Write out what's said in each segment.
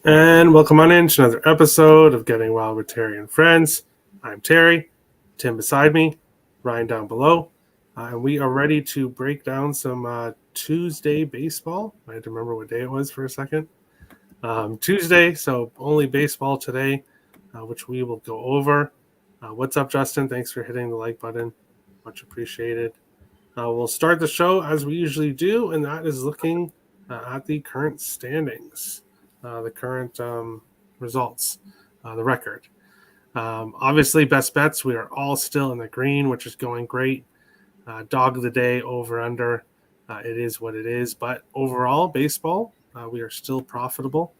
And welcome on in to another episode of Getting Wild with Terry and Friends. I'm Terry, Tim beside me, Ryan down below, and we are ready to break down some Tuesday baseball. I had to remember what day it was for a second. Tuesday, so only baseball today, which we will go over. What's up, Justin? Thanks for hitting the like button. Much appreciated. We'll start the show as we usually do, and that is looking at the current standings. The current results, the record. Obviously, best bets, we are all still in the green, which is going great. Dog of the day, over, under. It is what it is. But overall, baseball, we are still profitable,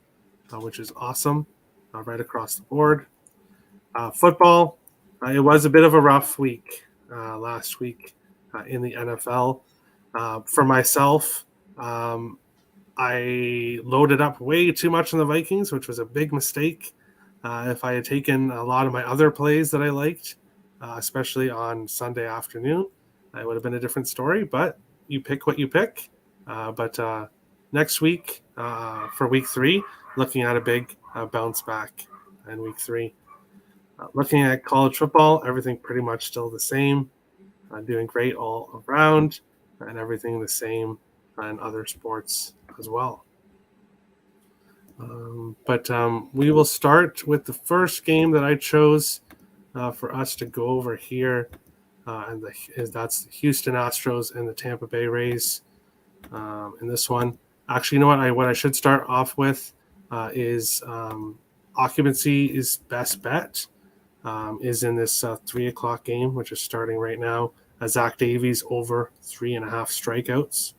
which is awesome, right across the board. Football, it was a bit of a rough week last week in the NFL. For myself, I loaded up way too much on the Vikings, which was a big mistake. If I had taken a lot of my other plays that I liked, especially on Sunday afternoon, it would have been a different story. But you pick what you pick. But next week, for week 3, looking at a big bounce back in week 3. Looking at college football, everything pretty much still the same. Doing great all around, and everything the same in other sports as well. But we will start with the first game that I chose for us to go over here, and that's the Houston Astros and the Tampa Bay Rays. In this one, actually, you know what I should start off with is occupancy is best bet is in this 3 o'clock game, which is starting right now. Zach Davies over 3.5 strikeouts.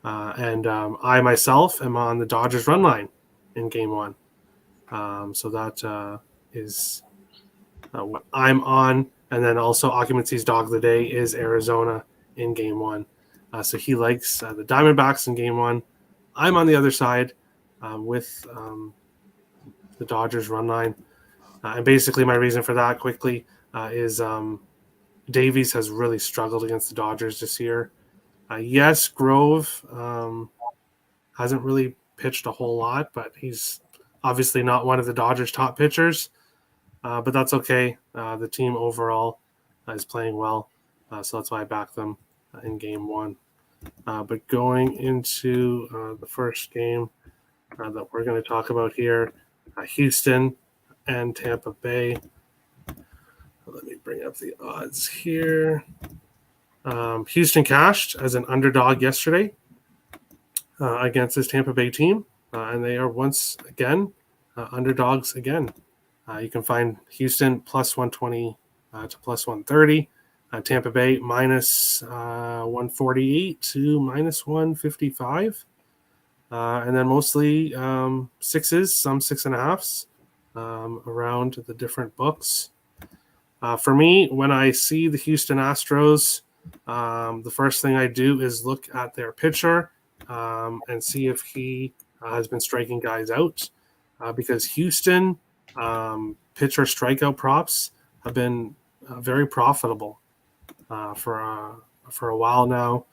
And I myself am on the Dodgers run line in game 1. So that is what I'm on. And then also occupancy's dog of the day is Arizona in game 1. So he likes the Diamondbacks in game 1. I'm on the other side with the Dodgers run line. And basically my reason for that quickly is Davies has really struggled against the Dodgers this year. Yes, Grove hasn't really pitched a whole lot, but he's obviously not one of the Dodgers' top pitchers. But that's okay. The team overall is playing well, so that's why I backed them in game 1. But going into the first game that we're going to talk about here, Houston and Tampa Bay. Let me bring up the odds here. Houston cashed as an underdog yesterday against this Tampa Bay team, and they are once again underdogs again. You can find Houston plus 120 to plus 130, Tampa Bay minus 148 to minus 155, and then mostly sixes, some 6.5s around the different books. For me, when I see the Houston Astros, the first thing I do is look at their pitcher and see if he has been striking guys out, because Houston pitcher strikeout props have been very profitable for a while now.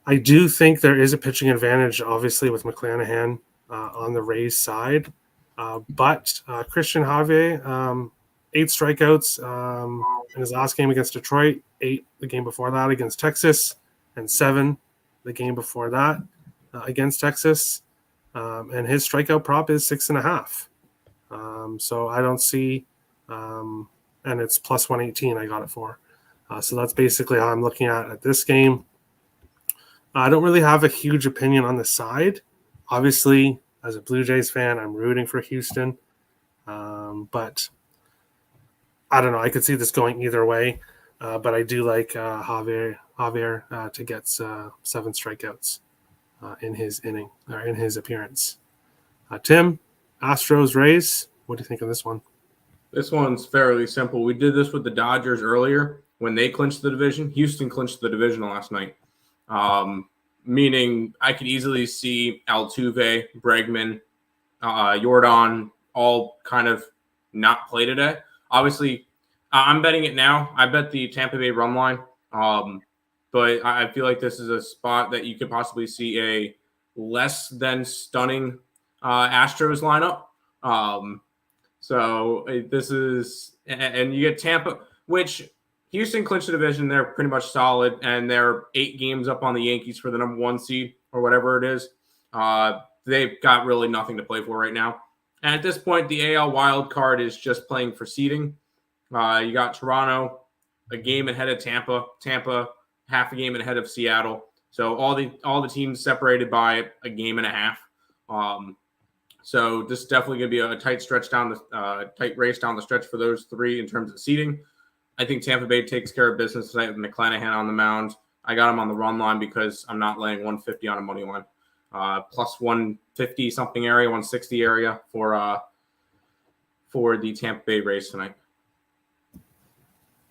I do think there is a pitching advantage, obviously, with McClanahan on the Rays side, but Christian Javier, 8 strikeouts in his last game against Detroit, 8 the game before that against Texas, and 7 the game before that against Texas. And his strikeout prop is 6.5. So I don't see, and it's plus 118 I got it for. So that's basically how I'm looking at this game. I don't really have a huge opinion on the side. Obviously, as a Blue Jays fan, I'm rooting for Houston. But I don't know. I could see this going either way, but I do like Javier to get 7 strikeouts in his inning or in his appearance. Tim, Astros, Rays. What do you think of this one? This one's fairly simple. We did this with the Dodgers earlier when they clinched the division. Houston clinched the division last night, meaning I could easily see Altuve, Bregman, Jordan all kind of not play today. Obviously, I'm betting it now. I bet the Tampa Bay run line, but I feel like this is a spot that you could possibly see a less than stunning Astros lineup. So this is, and you get Tampa, which Houston clinched the division. They're pretty much solid, and they're 8 games up on the Yankees for the number 1 seed or whatever it is. They've got really nothing to play for right now. And at this point, the AL wild card is just playing for seeding. You got Toronto a game ahead of Tampa half a game ahead of Seattle. So all the teams separated by a game and a half. So this is definitely going to be a tight tight race down the stretch for those 3 in terms of seeding. I think Tampa Bay takes care of business tonight with McClanahan on the mound. I got him on the run line because I'm not laying 150 on a money line. Plus 150 something area, 160 area for the Tampa Bay Rays tonight.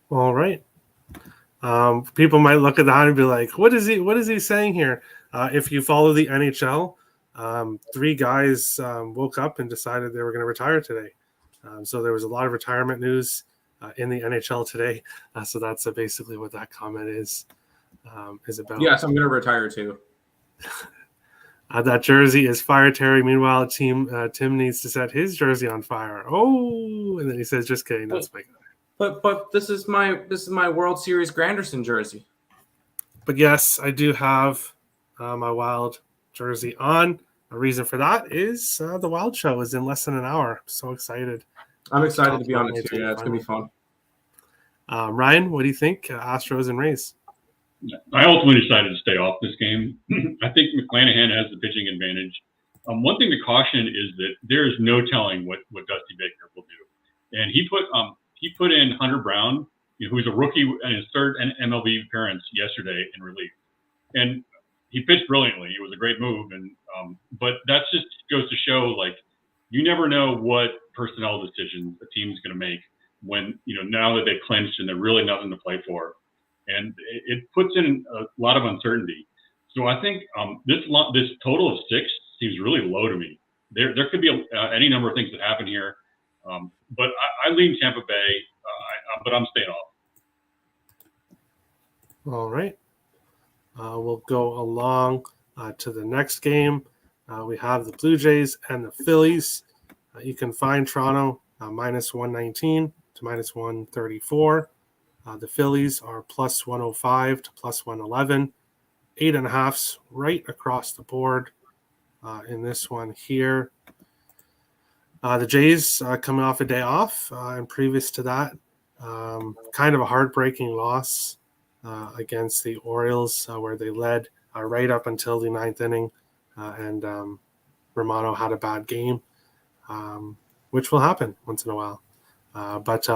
All right. People might look at that and be like, what is he saying here? If you follow the NHL, 3 guys woke up and decided they were going to retire today. So there was a lot of retirement news in the NHL today. So that's basically what that comment is about. Yes, I'm going to retire too. That jersey is fire, Terry. Meanwhile, Tim needs to set his jersey on fire. Oh, and then he says, "Just kidding, that's my guy." But this is my World Series Granderson jersey. But yes, I do have my Wild jersey on. A reason for that is the Wild show is in less than an hour. I'm so excited. I'm excited to be on it too. Yeah, it's gonna be fun. Ryan, what do you think? Astros and Rays. I ultimately decided to stay off this game. I think McClanahan has the pitching advantage. One thing to caution is that there is no telling what Dusty Baker will do. And he put in Hunter Brown, who's a rookie in his 3rd MLB appearance yesterday in relief. And he pitched brilliantly. It was a great move. And but that just goes to show, like, you never know what personnel decisions a team's going to make when, now that they've clinched and they're really nothing to play for. And it puts in a lot of uncertainty. So I think this total of 6 seems really low to me. There could be any number of things that happen here. But I lean Tampa Bay, but I'm staying off. All right. We'll go along to the next game. We have the Blue Jays and the Phillies. You can find Toronto minus 119 to minus 134. The Phillies are plus 105 to plus 111. 8.5s right across the board in this one here. The Jays coming off a day off, and previous to that, kind of a heartbreaking loss against the Orioles, where they led right up until the 9th inning, and Romano had a bad game, which will happen once in a while. But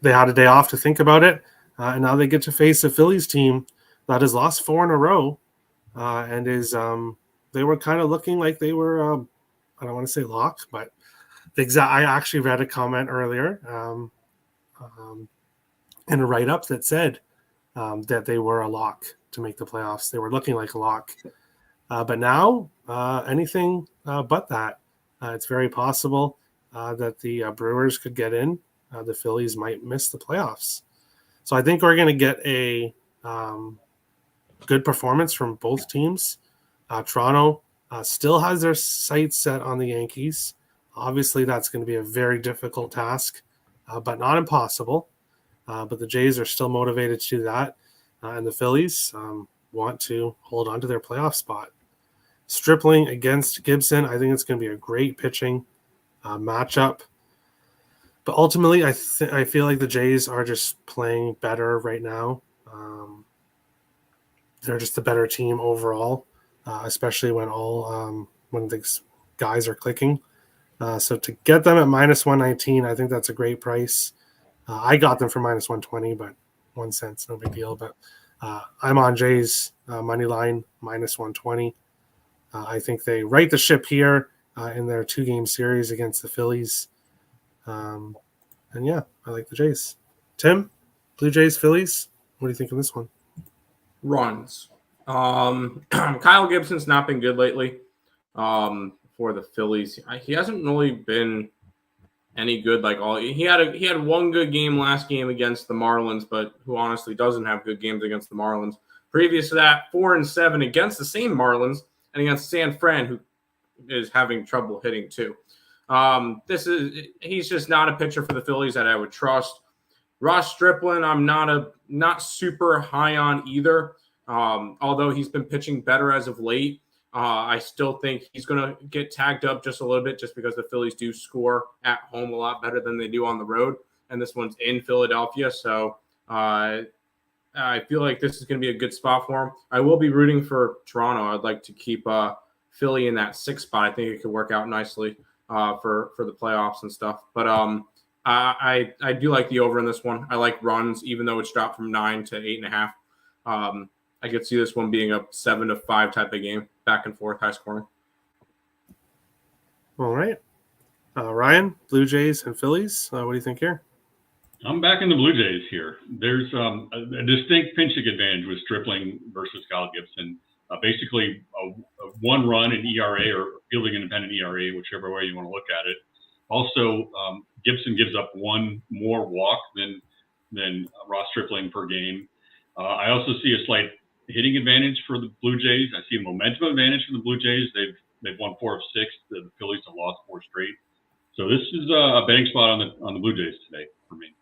they had a day off to think about it, and now they get to face a Phillies team that has lost 4 in a row, and is they were kind of looking like they were I don't want to say locked, but I actually read a comment earlier in a write-up that said that they were a lock to make the playoffs. They were looking like a lock, but now anything but that. It's very possible that the Brewers could get in. The Phillies might miss the playoffs. So I think we're going to get a good performance from both teams. Toronto still has their sights set on the Yankees. Obviously, that's going to be a very difficult task, but not impossible. But the Jays are still motivated to do that. And the Phillies want to hold on to their playoff spot. Stripling against Gibson, I think it's going to be a great pitching matchup. But ultimately, I feel like the Jays are just playing better right now. They're just the better team overall, especially when when the guys are clicking. So to get them at minus 119, I think that's a great price. I got them for minus 120, but 1 cent, no big deal. But I'm on Jays money line minus 120. I think they right the ship here in their 2-game series against the Phillies. And yeah, I like the Jays. Tim, Blue Jays, Phillies. What do you think of this one? Runs. Kyle Gibson's not been good lately for the Phillies. He hasn't really been any good. He had one good game last game against the Marlins, but who honestly doesn't have good games against the Marlins. Previous to that, 4-7 against the same Marlins and against San Fran, who is having trouble hitting too. He's just not a pitcher for the Phillies that I would trust. Ross Stripling, I'm not super high on either. Although he's been pitching better as of late, I still think he's going to get tagged up just a little bit just because the Phillies do score at home a lot better than they do on the road. And this one's in Philadelphia. So I feel like this is going to be a good spot for him. I will be rooting for Toronto. I'd like to keep Philly in that 6th spot. I think it could work out nicely for the playoffs and stuff. But I do like the over in this one. I like runs, even though it's dropped from 9 to 8.5. I could see this one being a 7-5 type of game, back and forth, high scoring. All right. Ryan, Blue Jays and Phillies. What do you think here? I'm back in the Blue Jays here. There's a distinct pinching advantage with Stripling versus Kyle Gibson. Basically, a 1 run in ERA or fielding independent ERA, whichever way you want to look at it. Also, Gibson gives up 1 more walk than Ross Stripling per game. I also see a slight hitting advantage for the Blue Jays. I see a momentum advantage for the Blue Jays. They've won 4 of 6. The Phillies have lost 4 straight. So this is a betting spot on the Blue Jays today for me.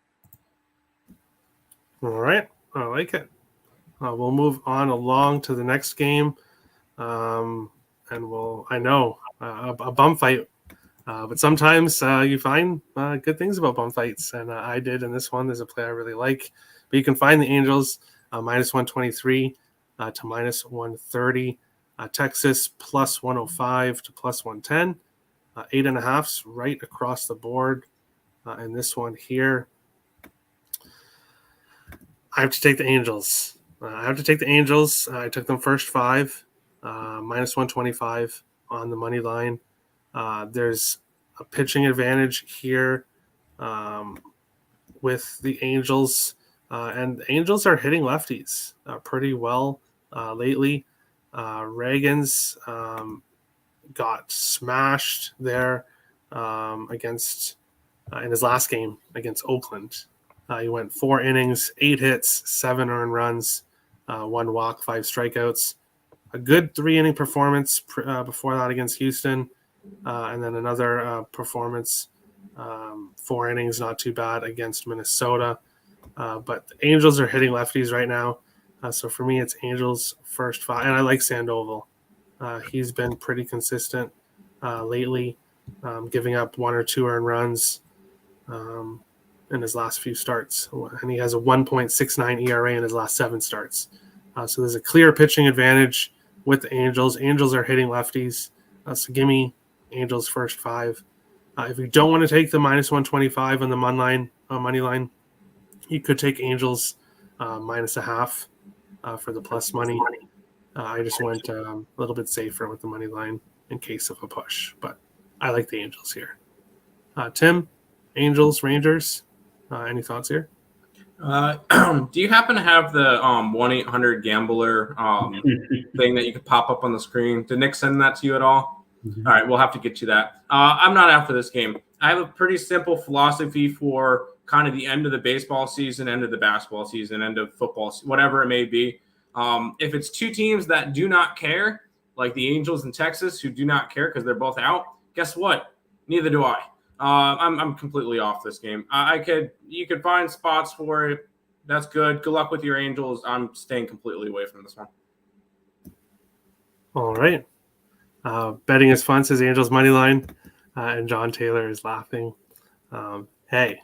All right. I like it. We'll move on along to the next game. And I know a bum fight. But sometimes you find good things about bum fights. And I did in this one. There's a play I really like. But you can find the Angels minus 123 to minus 130. Texas plus 105 to plus 110. 8.5s right across the board. And this one here, I have to take the Angels. I took them first 5, minus 125 on the money line. There's a pitching advantage here with the Angels. And the Angels are hitting lefties pretty well lately. Reagan's got smashed there against in his last game against Oakland. He went 4 innings, 8 hits, 7 earned runs, 1 walk, 5 strikeouts. A good 3-inning performance before that against Houston, and then another performance, 4 innings, not too bad against Minnesota. But the Angels are hitting lefties right now. So for me, it's Angels first 5. And I like Sandoval. He's been pretty consistent lately, giving up 1 or 2 earned runs in his last few starts. And he has a 1.69 ERA in his last 7 starts. So there's a clear pitching advantage with the Angels. Angels are hitting lefties. So give me Angels first 5. If you don't want to take the minus 125 on the money line, you could take Angels minus a half for the plus money. I just went a little bit safer with the money line in case of a push, but I like the Angels here. Tim, Angels, Rangers, any thoughts here? Do you happen to have the 1-800-GAMBLER thing that you could pop up on the screen? Did Nick send that to you at all? Mm-hmm. All right, we'll have to get to that. I'm not after this game. I have a pretty simple philosophy for kind of the end of the baseball season, end of the basketball season, end of football, whatever it may be. If it's 2 teams that do not care, like the Angels and Texas, who do not care because they're both out, guess what? Neither do I. I'm completely off this game. You could find spots for it. That's good. Good luck with your Angels. I'm staying completely away from this one. All right. Betting is fun, says Angels money line, and John Taylor is laughing. Hey,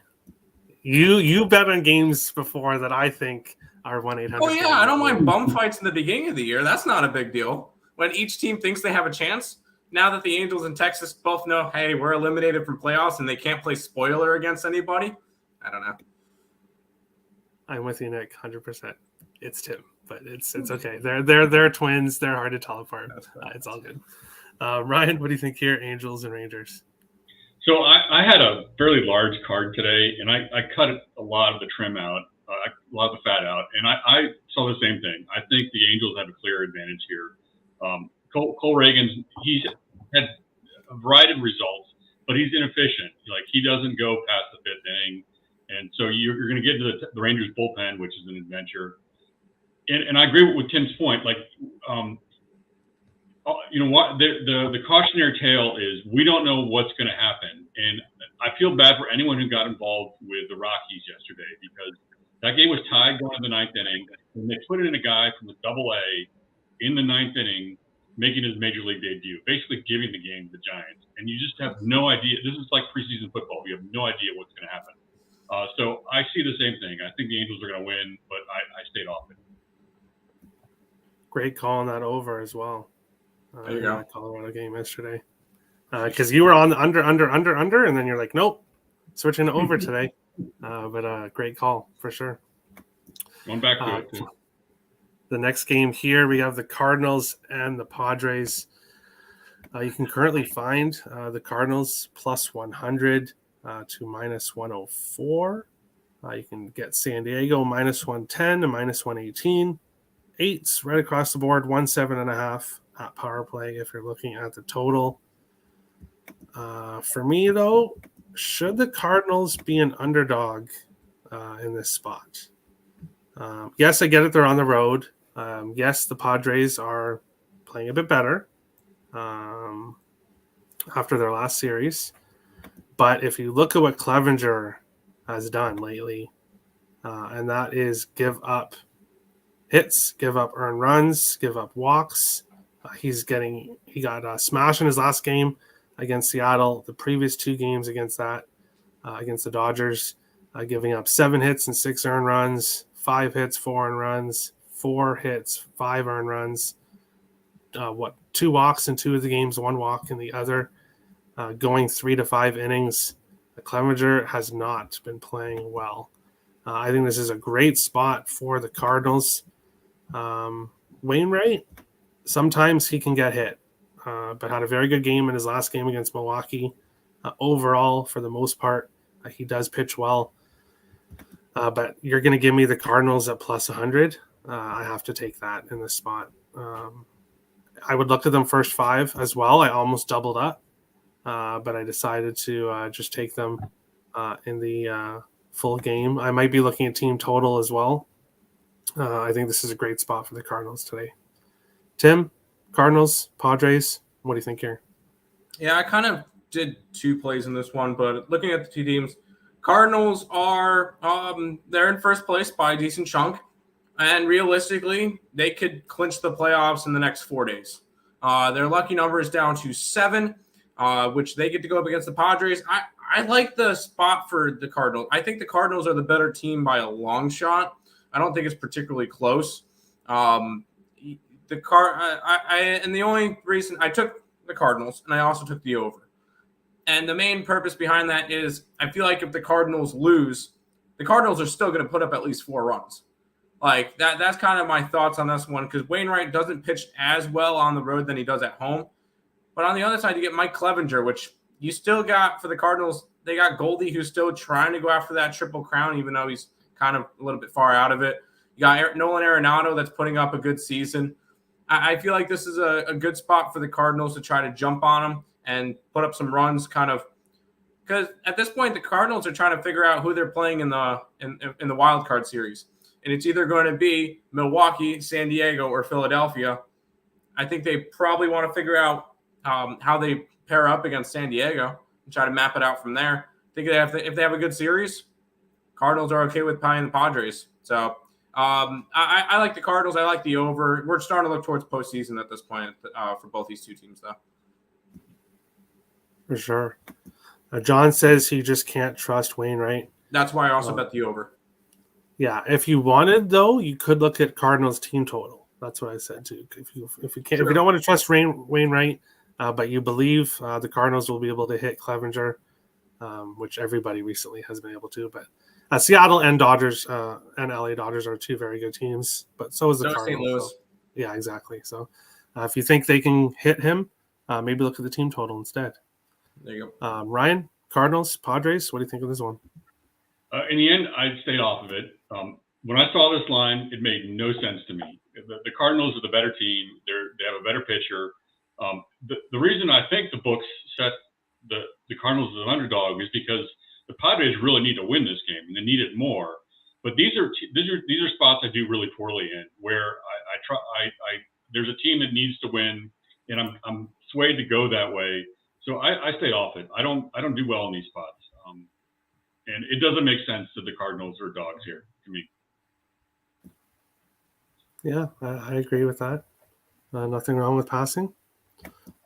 you bet on games before that I think are 1-800. Oh yeah, I don't mind bum fights in the beginning of the year. That's not a big deal. When each team thinks they have a chance. Now that the Angels and Texas both know, hey, we're eliminated from playoffs and they can't play spoiler against anybody, I don't know. I'm with you, Nick, 100%. It's Tim, but it's okay. They're twins. They're hard to tell apart. It's all good. Ryan, what do you think here, Angels and Rangers? So I had a fairly large card today, and I cut a lot of the trim out, a lot of the fat out, and I saw the same thing. I think the Angels have a clear advantage here. Cole Reagan, he's had a variety of results, but he's inefficient. Like, he doesn't go past the 5th inning. And so you're going to get into the Rangers bullpen, which is an adventure. And I agree with Tim's point. Like, You know what? The cautionary tale is we don't know what's going to happen, and I feel bad for anyone who got involved with the Rockies yesterday because that game was tied going to the ninth inning, and they put in a guy from the Double-A in the ninth inning, making his major league debut, basically giving the game to the Giants, and you just have no idea. This is like preseason football. We have no idea what's going to happen. So I see the same thing. I think the Angels are going to win, but I stayed off it. Great call on that over as well. There you go. That Colorado game yesterday. Because you were on the under, and then you're like, nope, switching to over today. But great call for sure. Going back to it. Too. The next game here, we have the Cardinals and the Padres. You can currently find the Cardinals plus 100 to minus 104. You can get San Diego minus 110 to minus 118. 8s right across the board, 17.5 at power play if you're looking at the total. For me, though, should the Cardinals be an underdog in this spot? Yes, I get it. They're on the road. Yes, the Padres are playing a bit better after their last series. But if you look at what Clevenger has done lately, and that is give up hits, give up earned runs, give up walks. He got smashed in his last game against Seattle. The previous 2 games against the Dodgers, giving up 7 hits and 6 earned runs, 5 hits, 4 earned runs, 4 hits, 5 earned runs. 2 walks in 2 of the games, 1 walk in the other. Going 3 to 5 innings. Clevenger has not been playing well. I think this is a great spot for the Cardinals. Wainwright, sometimes he can get hit, but had a very good game in his last game against Milwaukee. Overall, for the most part, he does pitch well. But you're going to give me the Cardinals at plus 100. I have to take that in this spot. I would look at them first 5 as well. I almost doubled up, but I decided to just take them in the full game. I might be looking at team total as well. I think this is a great spot for the Cardinals today. Tim, Cardinals, Padres, what do you think here? Yeah, I kind of did 2 plays in this one, but looking at the 2 teams, Cardinals are they're in first place by a decent chunk, and realistically, they could clinch the playoffs in the next 4 days. Their lucky number is down to 7, which they get to go up against the Padres. I like the spot for the Cardinals. I think the Cardinals are the better team by a long shot. I don't think it's particularly close. And the only reason I took the Cardinals, and I also took the over. And the main purpose behind that is I feel like if the Cardinals lose, the Cardinals are still going to put up at least 4 runs. Like that's kind of my thoughts on this one, because Wainwright doesn't pitch as well on the road than he does at home. But on the other side, you get Mike Clevenger, which you still got for the Cardinals. They got Goldie, who's still trying to go after that Triple Crown, even though he's kind of a little bit far out of it. You got Nolan Arenado that's putting up a good season. I feel like this is a good spot for the Cardinals to try to jump on them and put up some runs, kind of, because at this point the Cardinals are trying to figure out who they're playing in the wild card series, and it's either going to be Milwaukee, San Diego, or Philadelphia. I think they probably want to figure out how they pair up against San Diego and try to map it out from there. I think if they have a good series, Cardinals are okay with playing the Padres. So I like the Cardinals. I like the over. We're starting to look towards postseason at this point for both these 2 teams, though. For sure. John says he just can't trust Wainwright. That's why I also bet the over. Yeah, if you wanted, though, you could look at Cardinals team total. That's what I said too. If you can't, if you don't want to trust Wainwright, but you believe the Cardinals will be able to hit Clevenger, which everybody recently has been able to. But Seattle and Dodgers and LA Dodgers are 2 very good teams, but so is the Cardinals. So, yeah, exactly. So if you think they can hit him, maybe look at the team total instead. There you go. Ryan, Cardinals, Padres, what do you think of this one? In the end, I stayed off of it. When I saw this line, it made no sense to me. The Cardinals are the better team. They have a better pitcher. The reason I think the books set the Cardinals as an underdog is because the Padres really need to win this game, and they need it more. But these are spots I do really poorly in, where there's a team that needs to win, and swayed to go that way. So I stayed off it. I don't do well in these spots. And it doesn't make sense that the Cardinals are dogs here to me. Yeah, I agree with that. Nothing wrong with passing.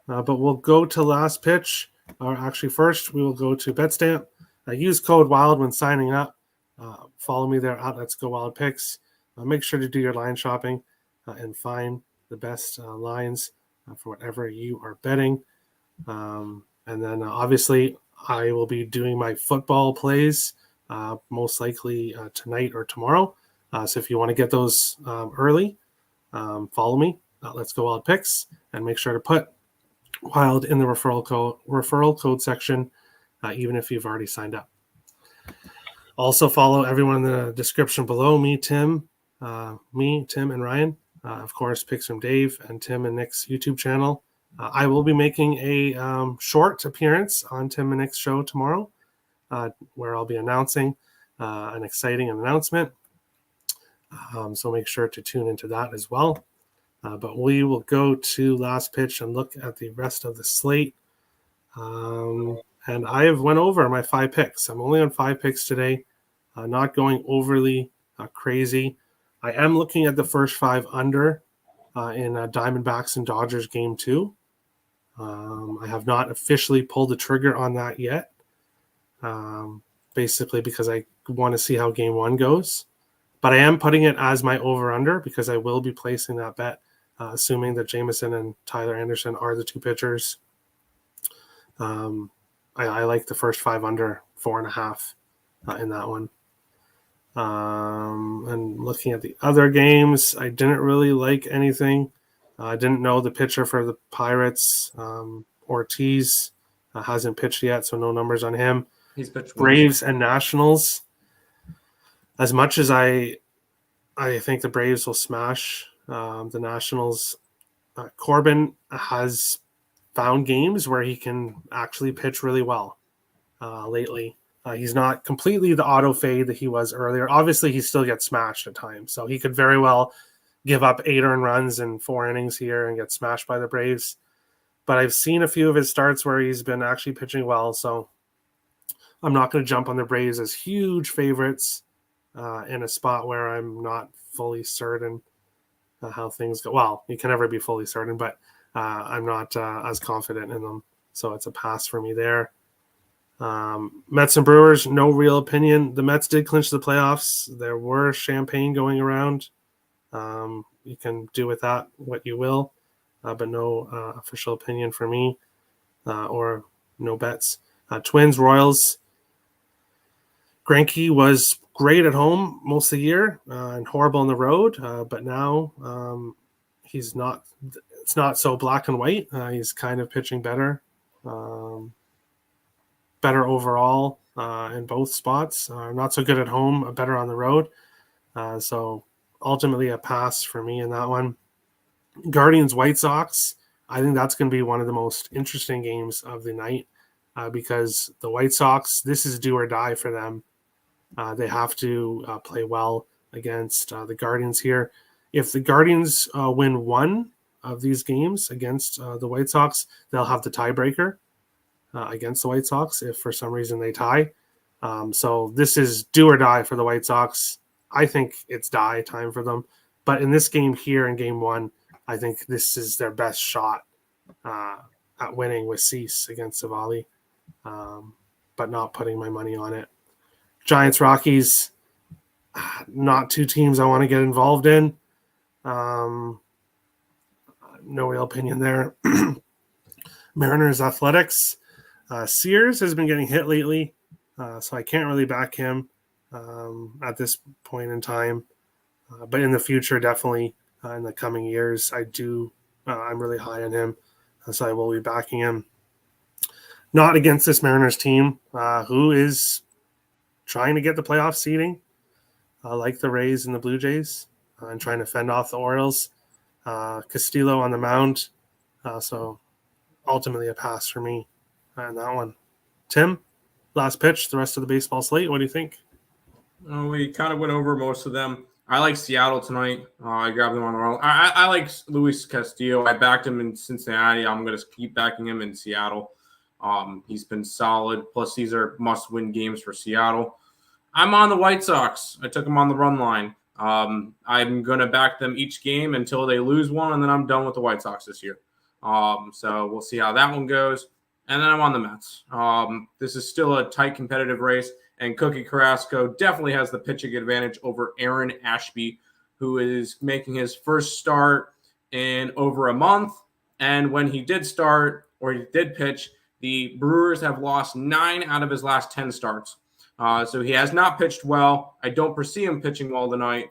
But we'll go to last pitch. Or actually, first, we will go to BetStamp. Use code WILD when signing up. Follow me there at Let's Go Wild Picks. Make sure to do your line shopping and find the best lines for whatever you are betting. And then, obviously, I will be doing my football plays most likely tonight or tomorrow. So if you want to get those early, follow me. Let's Go Wild Picks, and make sure to put Wild in the referral code section, even if you've already signed up. Also follow everyone in the description below. Me, Tim, and Ryan. Of course, Picks from Dave and Tim and Nick's YouTube channel. I will be making a short appearance on Tim and Nick's show tomorrow, where I'll be announcing an exciting announcement. So make sure to tune into that as well. But we will go to last pitch and look at the rest of the slate. And I have went over my 5 picks. I'm only on 5 picks today, not going overly crazy. I am looking at the first 5 under in Diamondbacks and Dodgers game 2. I have not officially pulled the trigger on that yet, basically because I want to see how game 1 goes. But I am putting it as my over-under because I will be placing that bet, assuming that Jameson and Tyler Anderson are the 2 pitchers. I like the first 5 under 4.5 in that one. And looking at the other games, I didn't really like anything. I didn't know the pitcher for the Pirates, Ortiz, hasn't pitched yet, so no numbers on him. He's pitched Braves and Nationals. As much as I think the Braves will smash the Nationals, Corbin has found games where he can actually pitch really well lately. He's not completely the auto fade that he was earlier. Obviously, he still gets smashed at times, so he could very well give up 8 earned runs in 4 innings here and get smashed by the Braves. But I've seen a few of his starts where he's been actually pitching well, so I'm not going to jump on the Braves as huge favorites in a spot where I'm not fully certain how things go. Well, you can never be fully certain, but I'm not as confident in them, so it's a pass for me there. Mets and Brewers, no real opinion. The Mets did clinch the playoffs. There were champagne going around. You can do with that what you will, but no official opinion for me or no bets. Twins, Royals. Greinke was great at home most of the year and horrible on the road, but now he's not. It's not so black and white. He's kind of pitching better. Better overall in both spots. Not so good at home, better on the road. So ultimately a pass for me in that one. Guardians, White Sox. I think that's going to be one of the most interesting games of the night because the White Sox, this is do or die for them. They have to play well against the Guardians here. If the Guardians win one of these games against the White Sox, they'll have the tiebreaker against the White Sox if for some reason they tie. So this is do or die for the White Sox. I think it's die time for them. But in this game here in game 1, I think this is their best shot at winning with Cease against Savali, but not putting my money on it. Giants, Rockies, not 2 teams I want to get involved in. No real opinion there. Mariners, Athletics. Sears has been getting hit lately, so I can't really back him at this point in time. But in the future, definitely in the coming years, I'm really high on him, so I will be backing him. Not against this Mariners team, who is trying to get the playoff seeding, like the Rays and the Blue Jays, and trying to fend off the Orioles. Castillo on the mound, so ultimately a pass for me on that one. Tim, last pitch, the rest of the baseball slate. What do you think? We kind of went over most of them. I like Seattle tonight. I grabbed them on the roll. I like Luis Castillo. I backed him in Cincinnati. I'm going to keep backing him in Seattle. He's been solid. Plus, these are must-win games for Seattle. I'm on the White Sox. I took them on the run line. I'm going to back them each game until they lose one, and then I'm done with the White Sox this year. So we'll see how that one goes. And then I'm on the Mets. This is still a tight competitive race, and Cookie Carrasco definitely has the pitching advantage over Aaron Ashby, who is making his first start in over a month. And when he did start, or he did pitch, the Brewers have lost 9 out of his last 10 starts. So he has not pitched well. I don't foresee him pitching well tonight.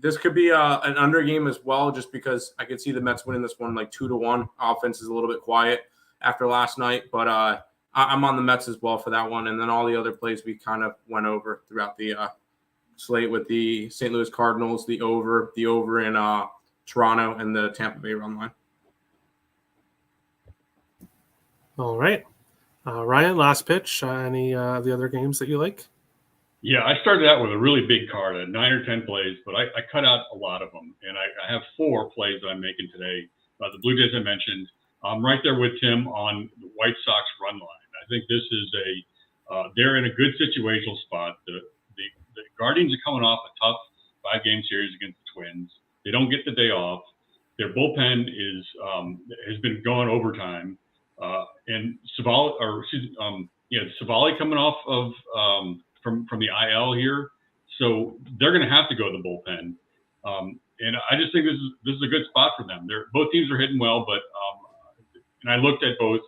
This could be an under game as well, just because I could see the Mets winning this one like 2-1. Offense is a little bit quiet after last night, but I'm on the Mets as well for that one. And then all the other plays we kind of went over throughout the slate with the St. Louis Cardinals, the over in Toronto, and the Tampa Bay run line. All right. Ryan, last pitch. Any of the other games that you like? Yeah, I started out with a really big card, 9 or 10 plays, but I cut out a lot of them. And I have 4 plays that I'm making today. The Blue Jays I mentioned. I'm right there with Tim on the White Sox run line. I think this is they're in a good situational spot. The Guardians are coming off a tough 5-game series against the Twins. They don't get the day off. Their bullpen has been going overtime. And Savali coming off of from the IL here, so they're going to have to go to the bullpen. And I just think this is a good spot for them. Both teams are hitting well, but and I looked at both,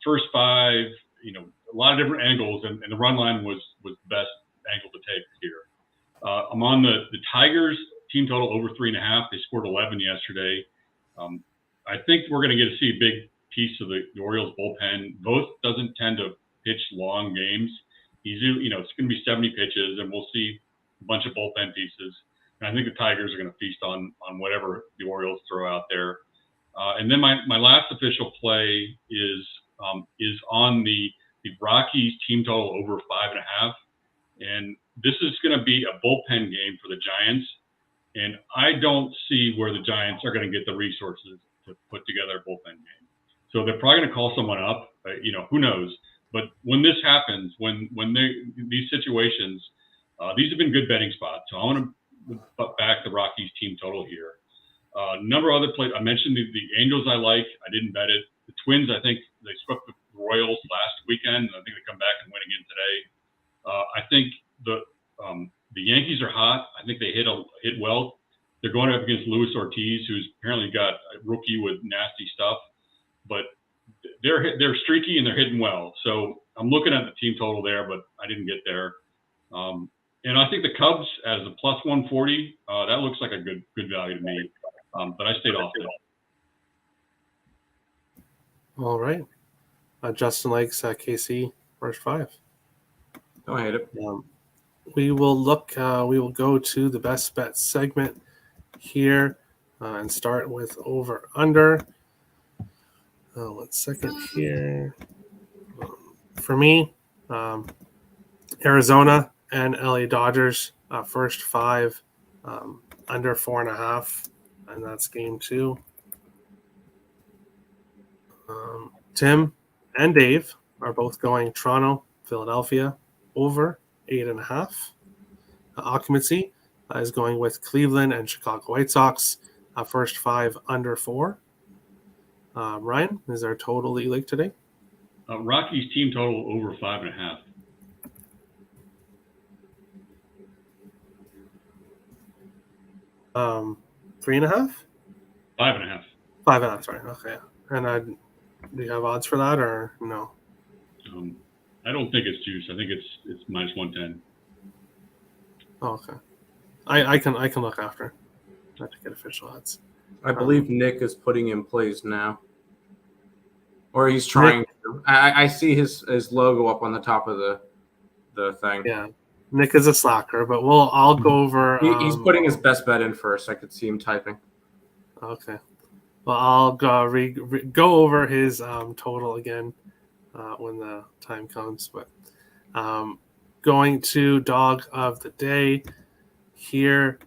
first 5, a lot of different angles, and the run line was the best angle to take here. I'm on the Tigers team total over 3.5. They scored 11 yesterday. I think we're going to get to see a big piece of the Orioles bullpen. Both doesn't tend to pitch long games. It's going to be 70 pitches, and we'll see a bunch of bullpen pieces. And I think the Tigers are going to feast on whatever the Orioles throw out there. And then my last official play is on the Rockies team total over 5.5. And this is going to be a bullpen game for the Giants. And I don't see where the Giants are going to get the resources to put together a bullpen game. So they're probably going to call someone up. Who knows? But when this happens, when these situations, these have been good betting spots. So I want to back the Rockies team total here. Number of other plays. I mentioned the Angels I like. I didn't bet it. The Twins, I think they swept the Royals last weekend. I think they come back and win again today. I think the Yankees are hot. I think they hit well. They're going up against Luis Ortiz, who's apparently got a rookie with nasty stuff. But they're streaky and they're hitting well. So I'm looking at the team total there, but I didn't get there. And I think the Cubs as a plus 140, that looks like a good value to me. But I stayed off it. All right. Justin likes KC first 5. Don't hate it. We will go to the best bet segment here and start with over under. 1 second here. For me, Arizona and LA Dodgers first 5 under 4.5, and that's game 2. Tim and Dave are both going Toronto, Philadelphia over 8.5. Occupancy is going with Cleveland and Chicago White Sox first 5 under 4. Ryan, is there a total that you like today? Rockies team total over 5.5. Um, 3.5? 5.5. 5.5. Sorry. Okay. And do you have odds for that or no? I don't think it's juice. I think it's minus 110. Oh, okay. I can look after. I have to get official odds. I believe Nick is putting in plays now, or he's trying to. I see his logo up on the top of the thing. Yeah, Nick is a slacker, but I'll go over. He's putting his best bet in first. I could see him typing. Okay. Well, I'll go over his total again when the time comes. But going to dog of the day, here,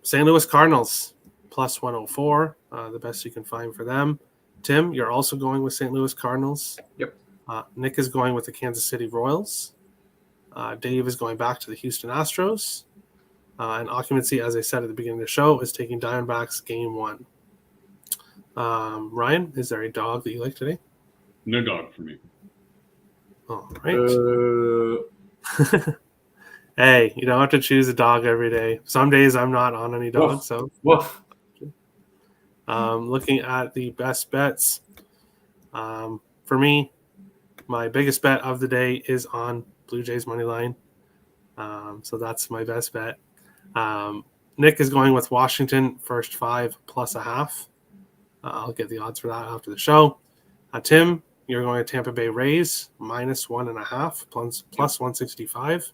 St. Louis Cardinals plus 104, the best you can find for them. Tim, you're also going with St. Louis Cardinals. Yep. Nick is going with the Kansas City Royals. Dave is going back to the Houston Astros. And occupancy, as I said at the beginning of the show, is taking Diamondbacks game 1. Ryan, is there a dog that you like today? No dog for me. All right. Hey, you don't have to choose a dog every day. Some days I'm not on any dogs. So, Woof. looking at the best bets, for me, my biggest bet of the day is on Blue Jays money line. So that's my best bet. Nick is going with Washington first 5 plus a half. I'll get the odds for that after the show. Tim, you're going to Tampa Bay Rays minus 1.5 plus 165.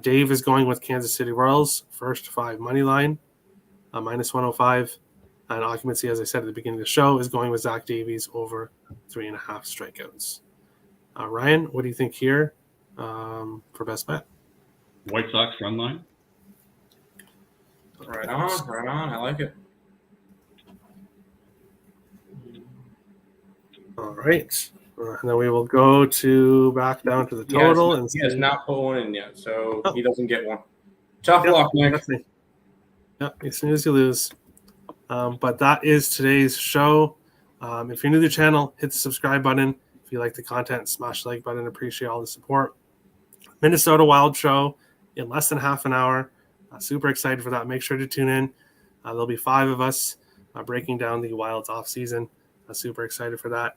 Dave is going with Kansas City Royals first 5 money line minus 105. And occupancy, as I said at the beginning of the show, is going with Zach Davies over 3.5 strikeouts. Ryan, what do you think here for best bet? White Sox run line. Right on. I like it. All right. And then we will go back down to the total. He has not put one in yet, so he doesn't get one. Tough luck, Nick. Yep, you snooze, you lose. But that is today's show. If you're new to the channel, hit the subscribe button. If you like the content, smash the like button. Appreciate all the support. Minnesota Wild show in less than half an hour. Super excited for that. Make sure to tune in. There'll be 5 of us breaking down the Wild's off season. Super excited for that.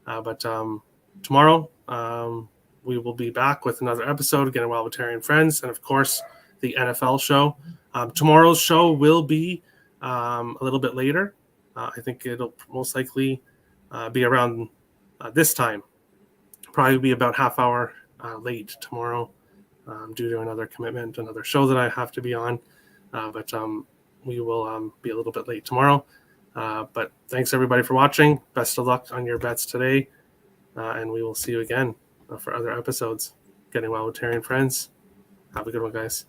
But tomorrow we will be back with another episode again, Wild with Terry and Friends, and of course the NFL show. Tomorrow's show will be a little bit later. I think it'll most likely be around this time. Probably be about half hour late tomorrow due to another commitment, another show that I have to be on. But we will be a little bit late tomorrow. But thanks everybody for watching. Best of luck on your bets today. And we will see you again for other episodes. Getting Wild with Terry and Friends. Have a good one, guys.